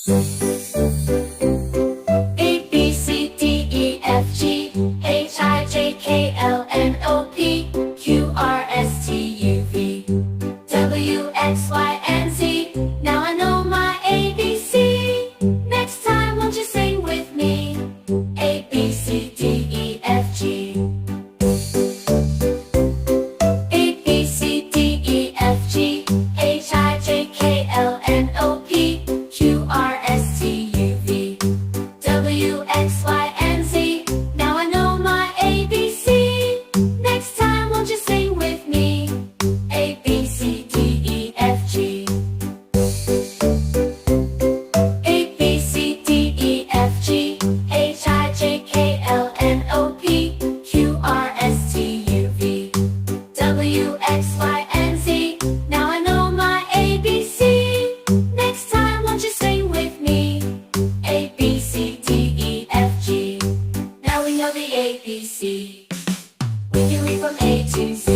A, B, C, D, E, F, G, H, I, J, K, L, M, O, P, Q, R, S, T, U, V, W, X, Y, and Z. Now I know my ABC. Next time won't you sing with me? A, B, C, D, E, F, G. A, B, C, D, E, F, G, H, I, J, K, L, M, O, P, Q, R, S, T, U, V, W, X, Y, and Z. Now I know my ABC. Next time won't you sing with me? A, B, C, D, E, F, G. A, B, C, D, E, F, G, H, I, J, K, L, M, O, P, Q, R, S, T, U, V, W, X, Y, and Z. Now I know my ABC. Next time won't you sing with me? A, B, C, D, E, F, G. Now we know the ABC. We can read from A to Z.